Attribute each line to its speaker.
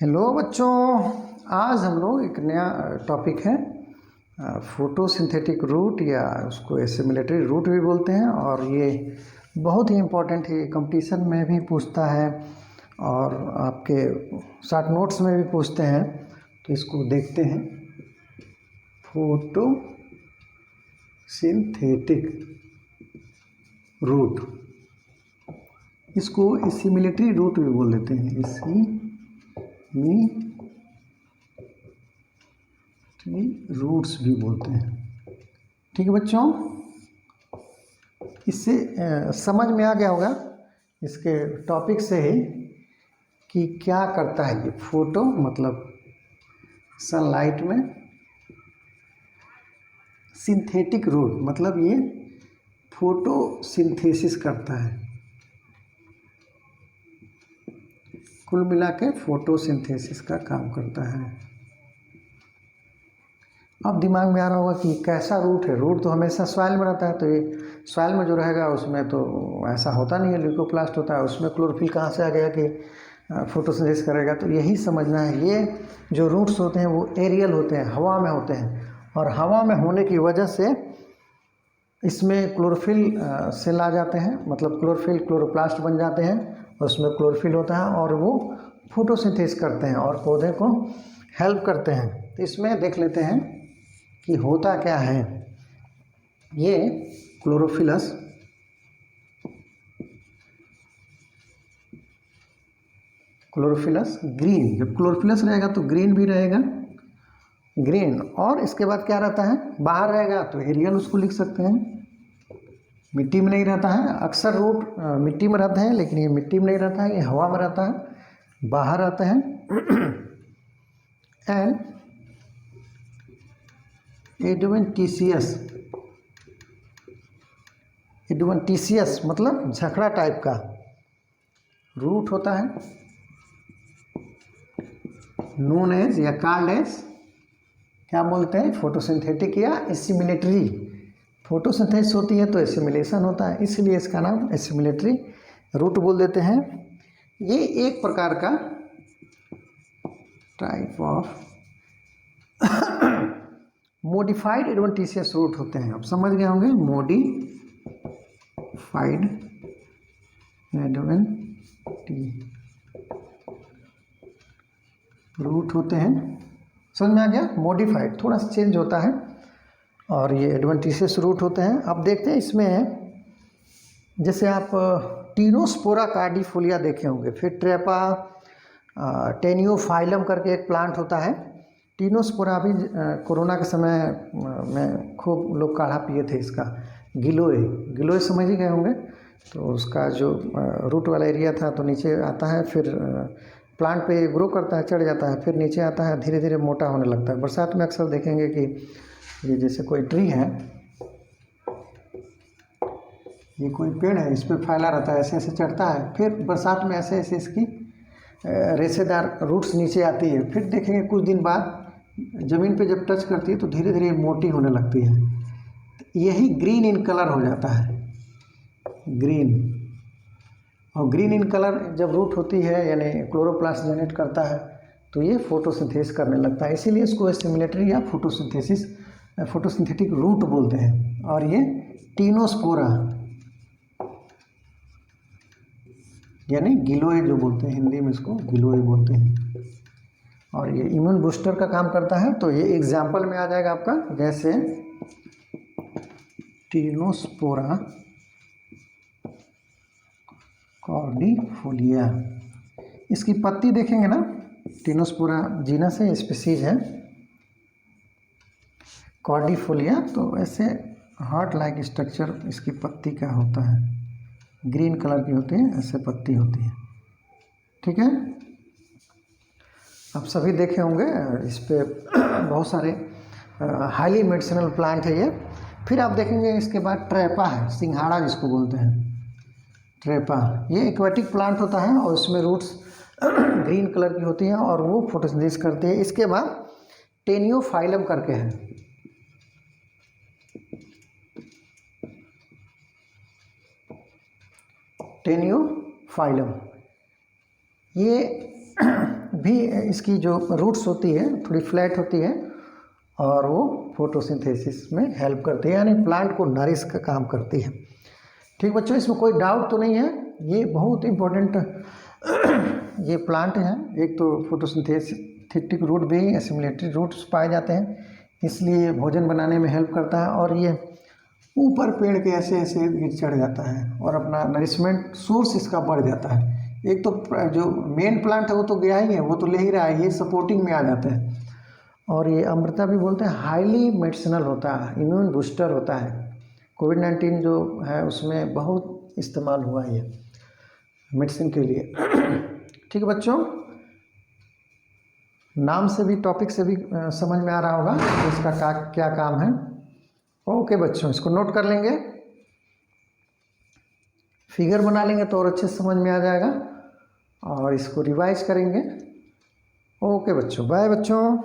Speaker 1: Hello बच्चों, आज हम लोग एक नया टॉपिक है फोटोसिंथेटिक रूट या उसको एसिमिलेटरी रूट भी बोलते हैं। और ये बहुत ही इम्पोर्टेंट है, कंपटीशन में भी पूछता है और आपके शॉर्ट नोट्स में भी पूछते हैं। तो इसको देखते हैं, फोटोसिंथेटिक रूट, इसको एसिमिलेटरी रूट भी बोल देते हैं। रूट्स भी बोलते हैं। ठीक है बच्चों, इससे समझ में आ गया होगा इसके टॉपिक से ही कि क्या करता है ये फोटो, मतलब सनलाइट में सिंथेटिक रूट, मतलब ये फोटोसिंथेसिस करता है। कुल मिला के फोटोसिंथेसिस का काम करता है। अब दिमाग में आ रहा होगा कि कैसा रूट है। रूट तो हमेशा सॉइल में रहता है, तो ये सॉइल में जो रहेगा उसमें तो ऐसा होता नहीं है, ल्यूकोप्लास्ट होता है, उसमें क्लोरोफिल कहाँ से आ गया कि फोटोसिंथेसिस करेगा। तो यही समझना है, ये जो रूट्स होते हैं वो एरियल होते हैं, हवा में होते हैं, और हवा में होने की वजह से इसमें क्लोरोफिल सेल आ जाते हैं, मतलब क्लोरोफिल क्लोरोप्लास्ट बन जाते हैं, और उसमें क्लोरोफिल होता है और वो फोटोसिंथेसिस करते हैं और पौधे को हेल्प करते हैं। तो इसमें देख लेते हैं कि होता क्या है। ये क्लोरोफिलस ग्रीन, जब क्लोरोफिलस रहेगा तो ग्रीन भी रहेगा, ग्रीन। और इसके बाद क्या रहता है, बाहर रहेगा तो एरियल उसको लिख सकते हैं। मिट्टी में नहीं रहता है, अक्सर रूट मिट्टी में रहते हैं, लेकिन ये मिट्टी में नहीं रहता है, ये हवा में रहता है, बाहर रहते हैं। एंड एडवेंटिशियस मतलब झखड़ा टाइप का रूट होता है, नोन एज या कॉल्ड एज क्या बोलते हैं, फोटोसिंथेटिक या एसिमिलेटरी। फोटोसिंथेसिस होती है तो एसिमिलेशन होता है, इसलिए इसका नाम एसिमिलेटरी रूट बोल देते हैं। ये एक प्रकार का type of modified adventitious root होते हैं। आप समझ गए होंगे, मॉडिफाइड रूट होते हैं। समझ में आ गया, मॉडिफाइड थोड़ा सा चेंज होता है, और ये एडवेंटिशियस रूट होते हैं। अब देखते हैं इसमें, जैसे आप टीनोस्पोरा कार्डिफोलिया देखे होंगे, फिर ट्रेपा टेनियोफाइलम करके एक प्लांट होता है। टीनोस्पोरा अभी कोरोना के समय में खूब लोग काढ़ा पिए थे इसका। गिलोय समझ ही गए होंगे। तो उसका जो रूट वाला एरिया था तो नीचे आता है, फिर प्लांट पे ग्रो करता है, चढ़ जाता है, फिर नीचे आता है, धीरे धीरे मोटा होने लगता है। बरसात में अक्सर देखेंगे कि ये जैसे कोई ट्री है, ये कोई पेड़ है, इस पर फैला रहता है, ऐसे ऐसे चढ़ता है, फिर बरसात में ऐसे ऐसे इसकी रेशेदार रूट्स नीचे आती है। फिर देखेंगे कुछ दिन बाद ज़मीन पे जब टच करती है तो धीरे धीरे मोटी होने लगती है। यही ग्रीन इन कलर हो जाता है, ग्रीन। और ग्रीन इन कलर जब रूट होती है, यानी क्लोरोप्लास्ट जनरेट करता है, तो ये फोटोसिंथेसिस करने लगता है। इसीलिए इसको एसिमिलेटरी या फोटोसिंथेटिक रूट बोलते हैं। और ये टीनोस्पोरा यानी गिलोय जो बोलते हैं, हिंदी में इसको गिलोय बोलते हैं। और ये इम्यून बूस्टर का काम करता है। तो ये एग्जाम्पल में आ जाएगा आपका, जैसे टीनोस्पोरा कॉर्डिफोलिया, इसकी पत्ती देखेंगे ना, टीनोस्पोरा जीनस है, स्पीसीज है कॉर्डिफोलिया। तो ऐसे हार्ट लाइक स्ट्रक्चर इसकी पत्ती का होता है, ग्रीन कलर की होती है, ऐसे पत्ती होती है। ठीक है, आप सभी देखे होंगे, इस पे बहुत सारे हाईली मेडिसिनल प्लांट है ये। फिर आप देखेंगे इसके बाद ट्रेपा है, सिंघाड़ा जिसको बोलते हैं, ट्रेपा। ये एक्वेटिक प्लांट होता है और इसमें रूट्स ग्रीन कलर की होती हैं और वो फोटोसिंथेसिस करती है। इसके बाद टेनियोफाइलम करके है, टेनियोफाइलम। ये भी इसकी जो रूट्स होती है थोड़ी फ्लैट होती है और वो फोटोसिंथेसिस में हेल्प करती है, यानी प्लांट को नरिश का काम करती है। ठीक बच्चों, इसमें कोई डाउट तो नहीं है। ये बहुत इम्पोर्टेंट ये प्लांट है। एक तो फोटोसिंथेटिक रूट भी एसिमिलेटरी रूट्स पाए जाते हैं, इसलिए भोजन बनाने में हेल्प करता है। और ये ऊपर पेड़ के ऐसे ऐसे गिर चढ़ जाता है और अपना नरिशमेंट सोर्स इसका बढ़ जाता है। एक तो जो मेन प्लांट है वो तो गया ही है, वो तो ले ही रहा है, ये सपोर्टिंग में आ जाता है। और ये अमृता भी बोलते हैं हाईली मेडिसिनल होता है, इम्यून बूस्टर होता है। कोविड-19 जो है उसमें बहुत इस्तेमाल हुआ है ये मेडिसिन के लिए। ठीक है बच्चों, नाम से भी टॉपिक से भी समझ में आ रहा होगा कि इसका क्या काम है। ओके बच्चों, इसको नोट कर लेंगे, फिगर बना लेंगे तो और अच्छे से समझ में आ जाएगा, और इसको रिवाइज करेंगे। ओके बच्चों, बाय बच्चों।